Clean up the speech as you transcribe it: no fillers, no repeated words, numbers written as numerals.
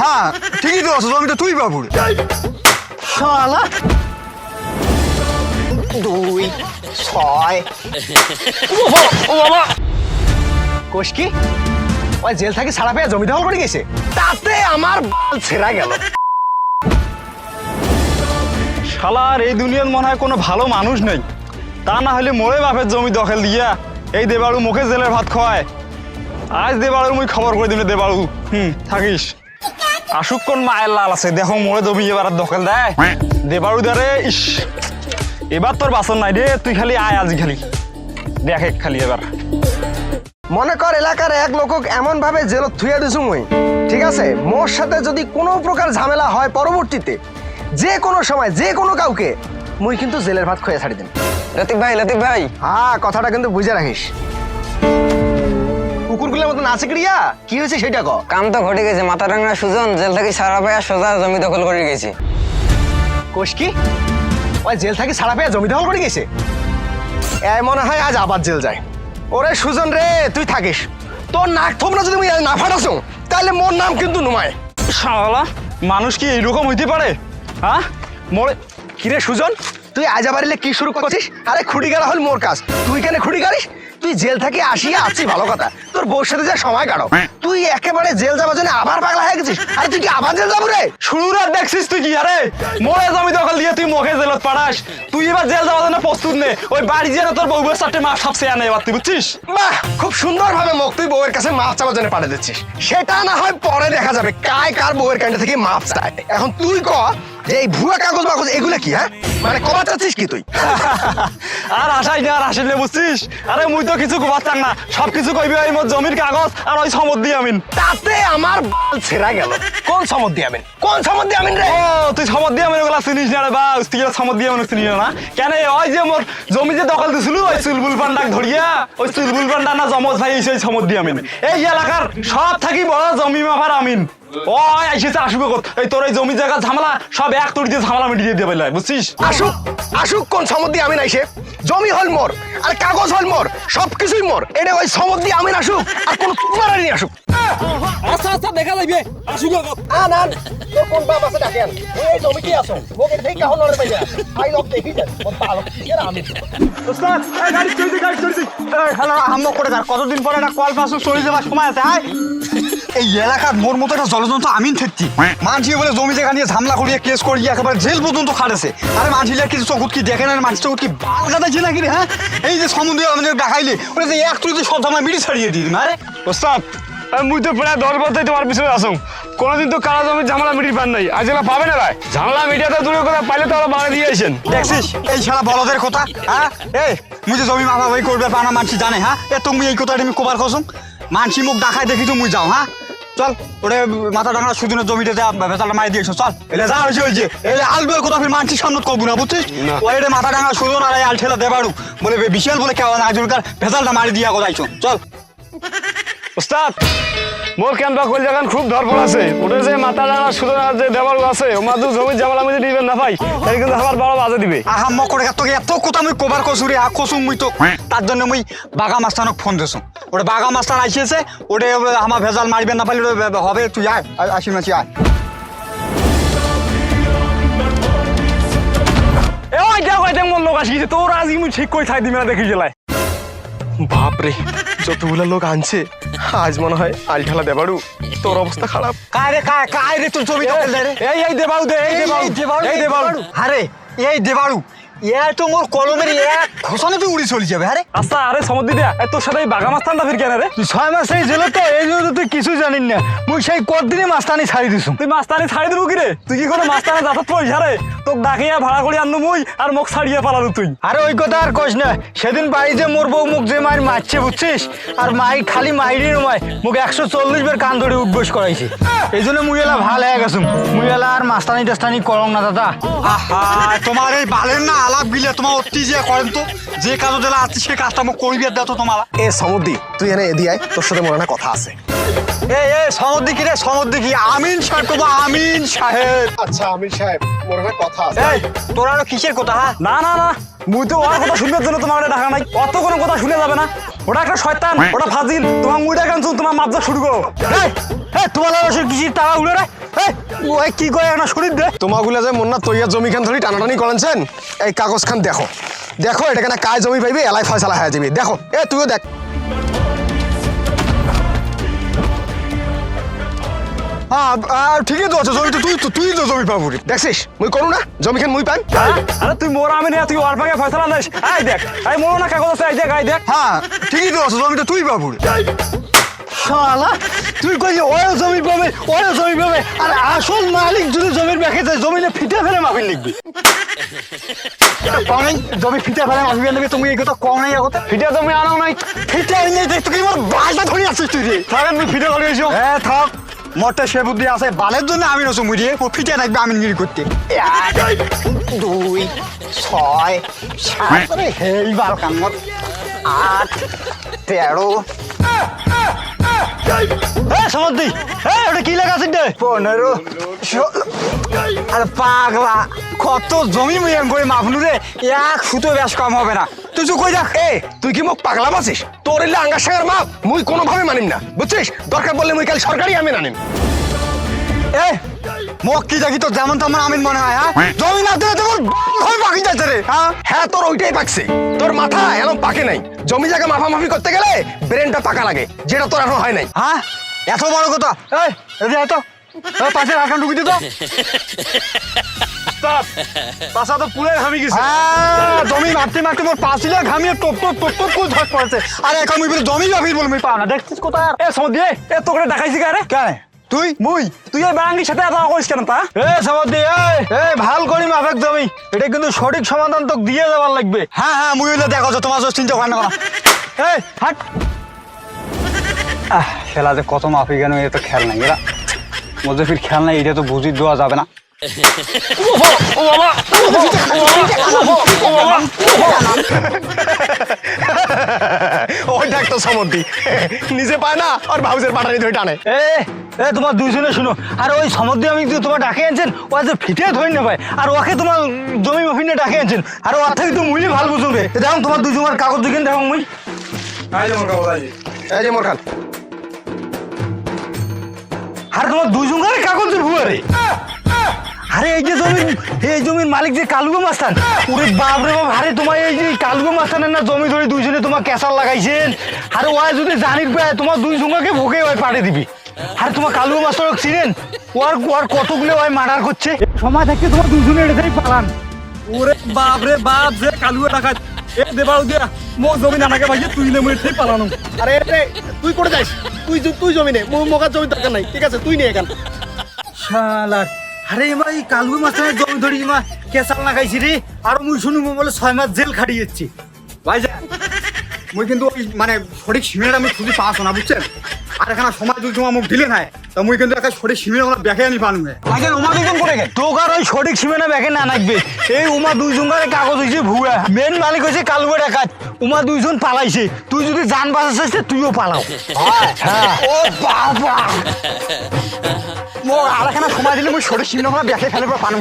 হ্যাঁ ঠিকই তো আছে, জমিটা তুই পাবো। শালা 2 6 ও বাবা কোষ কি ওই জেল থেকে ছাড়া পেয়ে জমি দখল করে গেছে, তাতে আমার বাল ছেঁড়া গেল। শালার এই দুনিয়ার মনে হয় কোনো ভালো মানুষ নেই, তা না হলে মোরে বাপের জমি দখল দিয়া এই দেবাড়ু মুখে জেলের ভাত খাওয়ায়। আজ দেবাড়ু মুই খবর করে দিলে দেবাড়ু থাকিস। আসুক কোন মায়ের লাল আছে, দেখো মোরে জমি এবার দখল দেয় দেবাড়ু দারে। ইস এবার তোর বাসন নাই রে, তুই খালি আয় আজ খালি দেখ খালি এবার। মনে কর এলাকার এক লোক এমন ভাবে জেলত থুইয়া দিছু মুই, ঠিক আছে? মোর সাথে যদি কোনো প্রকার ঝামেলা হয় পরবর্তীতে যে কোনো সময় যে কোনো কাউকে মুই কিন্তু জেলের ভাত খয়ে ছাড়ি দিন। লতিফ ভাই হ্যাঁ কথাটা কিন্তু বুঝে রাখিস। কুকুরগুলোর মতো নাচে ক্রিয়া কি হয়েছে সেটা ক। কাম তো ঘটে গেছে, মাথারাঙ্গা সুজন জেল থেকে ছাড়া পায়া সোজা জমি দখল করে গেছে। কোষ কি ওই জেল থেকে ছাড়া পেয়ে জমি দখল করে গেছে? এই মনে হয় আজ আবার জেল যায়। ওরে সুজন রে তুই থাকিস, তোর নাক থোবরা যদি মুই না ফাটাছো তাহলে মোর নাম কিন্তু নুমায়। শালা মানুষ কি এইরকম হইতে পারে? হ্যাঁ মোরে কিরে সুজন তুই আজ আবার এলে কি শুরু করছিস? আরে খুঁটি গাড়া হল মোর কাজ, তুই কেন খুঁটি গাড়িস? তুই জেল থেকে আসিয়া আছিস ভালো কথা, তোর বউর সাথে যা সময় কাটো, তুই একেবারে জেল যাবার জন্য আবার পাগলা হয়ে গেছিস। আরে তুই কি আবার জেল যাবো রে? শুরুর আর দেখছিস তুই কি? আরে মোরে জমি দখল দিয়ে তুই মুখে জেলত পাঠাস, তুই এবার জেল যাওয়ার জন্য প্রস্তুত নে। ওই বাড়ি যেন তোর বউ বউয়ের সাথে মাপ সব চেয়ে আনে এবার, তুই বুঝছিস? বাহ খুব সুন্দর ভাবে মুখ তুই বউয়ের কাছে মাপ চাওয়ার জন্য পাঠিয়ে দিচ্ছিস। সেটা না হয় পরে দেখা যাবে কায় কার বউয়ের কাছে থেকে মাপ চায়। এখন তুই ক যে এই ভুয়া কাগজ বাগজ এগুলো কি? হ্যাঁ মানে কবা চাচ্ছিস কি তুই? আর আসাই না আর আসিলে বুঝছিস? আরে মুই তো কিছু কবার চান না, সবকিছু কইবি ওই মোর জমির কাগজ আর ওই সমদ দিয়ে আমিন। তাতে আমার বাল ছেঁড়া গেল। কোন সমদ দিয়ে আমিন? কোন সমদ দিয়ে আমিন রে? ও তুই সমদ দিয়ে আমিন ওগুলা চিনিস না রে বা তুই সমদ দিয়ে আমিন চিনিস না? কেন ওই যে মোর জমি যে দখল দিছিল ওই চুলবুল পান্ডাক ধরিয়া, ওই চুলবুল পান্ডা না জমজ ভাই এই সমদ দিয়ে আমিন। এই এলাকার সব থাকি বড় জমি মাফার আমিন। ওই আইসেছে আসুক এই তোর এই জমি জায়গা ঝামেলা সব এক তড়িতে ঝামেলা মিটিয়ে দিয়ে পেলে, বুঝছিস? আসুক আসুক কোন সমদ দিয়ে আমিন আইসে? জমি হল মোর আর কাগজ হল মোর, সবকিছুই মোর। এটা ওই সমদ দিয়ে আমিন আসুক আর কোন কুমারানি আসুক। আচ্ছা আচ্ছা দেখা যাইবে আসুক। না তোর কোন বাপ আছে ডাকেন? এই জমি কি আছো? ওকে দেখি কাহন নড়ে পাইয়া আই লোক দেখি যান ওর ভালো এরা আমি। ওস্তাদ এই গাড়ি চড়ি এই হ্যালো হামলা করে দাও। কতদিন পরে একটা কল পাসু চলে যাবার সময় আছে। আয় এই এলাকার মোর মতো একটা জলজন্ত আমিন থাকতি মানছি বলে জমি জায়গা নিয়ে ঝামলা করিয়ে কেস করিয়ে একেবারে জেল পর্যন্ত খাটেছে। আরে মানছিলে কিছু চকুত কি দেখেন আর মানছি চকুত কি বাল কাটাইছে নাকি রে? হ্যাঁ এই যে সমুদ্রে আমাদের দেখাইলে ওরা যে এক তুই সব ঝামলা মিটি ছাড়িয়ে দিই। আরে ওস্তাদ মুই তো প্রায় 10 বছর তোমার পিছনে আসুন, কোনোদিন তো কারা জমির ঝামেলা মিটির পান নাই, আজ এলা পাবে না ভাই। ঝামেলা মিটিয়াতে দূরের কথা পাইলে তো ওরা বাড়ি দিয়ে আসেন। দেখছিস এই শালা বলদের কথা? হ্যাঁ এই মুই যে জমি মাফা ভাই করবে পানা মানছি জানে। হ্যাঁ এ তুমি এই কথাটা আমি কবার কসম মানছি মুখ দেখাই দেখি তো মুই যাও। হ্যাঁ চল ওরে মাথা ডাঙা সুদিনের জমিতে যা ভেতালটা মারি দিয়েছো চল। এলে যা হয়েছে হয়েছে এলে আলবের কথা ফির মানছি সামনে করবো না, বুঝছিস? ওই রে মাথা ডাঙা সুজন আর আল ঠেলা দেবাড়ু বলে বিশাল বলে কেমন আজকাল ভেতালটা মারি দিয়া কোথাইছো চল। ওস্তাদ মোর ক্যাম্পা কল জায়গান খুব ধরপড় আছে, ওটা যে মাথা ডাঙা সুজন আর যে দেবাড়ু আছে ও মাদু জমির জামালা মিলে দিবেন না ভাই, তাই কিন্তু আমার বড় বাজে দিবে। আহা ম করে তোকে এত কথা আমি কবার কসুরে আ কসুম মুই তো তার জন্য মুই বাগা মাস্তানক ফোন দিছো। ওটা বাগা মাস্তান আইছে ওটা আমার ভেজাল মারবেন না পারলে হবে। তুই আয় আসি মাছি আয়। ওই দেখো এটা মোর লোক আসিছে তোর আজ মুই ঠিক কই থাই দিবি না দেখি গেলাই। বাপরে যতগুলা লোক আনছে আজ মনে হয় আলঠালা দেবাড়ু তোর অবস্থা খারাপ। কায় রে তোর ছবি দখল দে রে। এই দেবাড়ু দে এই দেবাড়ু আরে এই দেবাড়ু এ তো মোর কলমের এক ঘোষণে তুই উড়ি চলে যাবে। আরে আচ্ছা আরে সমুদ্র দিয়া তোর সাথে এই বাগা মাস্তানটা ফির কেন রে? তুই 6 মাস এই জেলে তো এই জন্য তুই কিছু জানিস না। মুই সেই কতদিনে মাস্তানি ছাড়ি দিছু। তুই মাস্তানি ছাড়ি দিবু কি রে? তুই কি করে মাস্তানে যাত পয়সা রে? তোক ডাকিয়া ভাড়া করে আনলু মুই আর মুখ ছাড়িয়ে পালালু তুই। আরে ওই কথা আর কইস না, সেদিন বাড়িতে মোর বউ মুখ যে মার মারছে বুঝছিস, আর মাই খালি মাইরি নয় মুখ 140 বার কান ধরে উঠবস করাইছে। এই জন্য মুই এলা ভাল হয়ে গেছুম, মুই এলা আর মাস্তানি টাস্তানি করং না দাদা। আহা তোমার এই বালের না আলাপ গিলে তোমার অতি যে করেন তো যে কাজ দিলা আছে সে কাজটা মোক করিবে দাও তো তোমার। এ সমুদ্রি তুই এনে এদি আয়, তোর সাথে মনে না কথা আছে। এ সমুদ্রি কি রে? সমুদ্রি কি? আমিন সাহেব কব আমিন সাহেব। আচ্ছা আমির সাহেব মনে হয় কথা আছে। এই তোর আর কিসের কথা? না না না মুই তো ওর কথা শুনবার জন্য তোমার ডাকা নাই, অত কোনো কথা শুনে যাবে না। ওটা একটা শয়তান, ওটা ফাজিল। তোমার মুইটা কেন তোমার মাপজা শুরু করো। এই তোমার কিসের তারা উড়ে রে? ওই কি কয় না শরীর দে তোমাগুলা যে মন্না তৈয়া জমি খান ধরি টানাটানি করেছেন এই কাগজ খান দেখো দেখো এটা কেন কায় জমি পাইবে এলাই ফয়সালা হয়ে যাবে দেখো তুইও দেখ ঠিকই তো আছে জমি তো তুই তো জমি পাবো দেখছিস মুই করু না জমি খান মুই পান আরে তুই মোর আমি না তুই ওর ভাগে ফয়সালা দিস আই দেখ আই মোর না কাগজ আছে আই দেখ আই দেখ হ্যাঁ ঠিকই তো আছে জমি তো তুই পাবো শালা তুই কই ওর জমি পাবে আর আসল মালিক যদি জমির ব্যাকে যায় জমিনে ফিটে ফেলে মাফিন লিখবি কম নাই জমি ফিটা ফেলে মাফি নেবে তুমি এই কথা কম নাই আগতে ফিটে জমি আনাও নাই ফিটা নেই দেখ তুই আমার বাসা ধরে আসছিস তুই রে থাকেন তুই ফিটে করে এসো হ্যাঁ থাক মোটে সে বুদ্ধি আছে বালের জন্য আমি নসু মুড়িয়ে ও ফিটে থাকবে আমি গিরি করতে 1 2 6 7 এইবার কামত 8 13 সমুদ্রি ওটা কি লেখা আছে 15 আরে পাগলা কত জমি মুয়াম করে মাফলু রে এক সুতো বেশ কম হবে না তুই তো কই দেখ তুই কি মোক পাগলা মাছিস তোর এলে আঙ্গার সাগর মাপ মুই কোনোভাবে মানিম না বুঝছিস দরকার বললে মুই কাল সরকারি আমি আনিম মোক কি দেখি তো যেমন তেমন আমিন মনে হয় হ্যাঁ জমি না দিলে তোর হয় বাকি যাচ্ছে রে হ্যাঁ তোর ওইটাই পাকছে তোর মাথা এমন পাকে নাই জমি জায়গা মাফামাফি করতে গেলে ব্রেনটা পাকা লাগে যেটা তোর এখন হয় নাই হ্যাঁ এত বড় কথা এই এত পাশের আকাউন্ট ঢুকি দিত পাশা তো পুরে ঘামি গেছে জমি মারতে মারতে মোর পাঁচিলে ঘামিয়ে টপ টপ টপ টপ করে ধর পড়ছে আরে এখন মুই বলে জমি বাফির বলে মুই পাও না দেখছিস কোথায় এ সমুদ্রে এ তোকে দেখাইছি কে কেন তুই মুই তুই এই বাঙ্গির সাথে এত করিস কেন তা সমুদ্রি ভাল করি মাফেক জমি এটা কিন্তু সঠিক সমাধান তোকে দিয়ে দেওয়ার লাগবে হ্যাঁ মুই হইলে দেখো তোমার চিন্তা করেন না হাট খেলা যে কত মাফি কেন এটা তো খেল নাই এরা মধ্যে ফির খেল নাই এটা তো বুঝি দেওয়া যাবে না ওই দেখ তো সমুদ্রি নিজে পায় না আর ভাউজের পাটানি ধরে টানে তোমার দুইজনে শুনো আর ওই সমুদ্রে আমি তোমার ডাকে আনছেন ও আজ ফিটে ধরে না পায় আর ওকে তোমার জমি মফিনে ডাকে আনছেন আর ওর থেকে তো মুইলে ভাল বুঝবে দেখো তোমার দুইজনের কাগজ দিকেন দেখো মুই এই যে মোর খান আর তোমার দুইজনের কাগজ ভুয়া রে আরে এই জমির মালিক যে কালুগো মাস্তান ওরে বাপ রে বাপ আরে তোমার এই যে কালুগো মাস্তানের না জমি ধরে দুইজনে তোমার ক্যাসার লাগাইছেন আরে ওই যদি জানির পায় তোমার দুই জঙ্গাকে ভোগে ওই পাড়ে দিবি আরে তোমার কালুগো মাস্টার চিনেন ওর কতগুলো ওই মার্ডার করছে সময় থাকতে তোমার দুইজনে এটাই পালান ওরে বাপ রে বাপ যে কালুয়া টাকা এ দেবাও দিয়া মো জমি নানাকে ভাইয়ে তুই নে মুই ঠিক পালানো আরে তুই করে যাইস তুই জমি নে মোকার জমি দরকার নাই ঠিক আছে তুই নে এখান শালা আরে ভাই কালুগো মাস্টারের জমি ধরি মা কেসাল লাগাইছি রে আর মুই শুনি বলে 6 মাস জেল খাটিয়েছি ভাই মুই কিন্তু ওই মানে সঠিক সীমাটা আমি খুঁজে পাচ্ছ না বুঝছেন আর এখানে সময় যদি তোমার মুখ দিলে নাই তা মুই কিন্তু একটা সঠিক সীমাটা দেখে আনি পানু আগে উমা দুজন করে গে তোকার ওই সঠিক সীমানা ব্যাকে না নাকবে এই উমা দুইজনের কাগজ হয়েছে ভুয়া মেন মালিক হয়েছে কালুয়া ডাকাত উমা দুইজন পালাইছে তুই যদি জান বাঁচাচ্ছিস তুইও পালাও হ্যাঁ ও বাবা মো আর এখানে সময় দিলে মুই সঠিক সীমাটা দেখে ফেলে পানু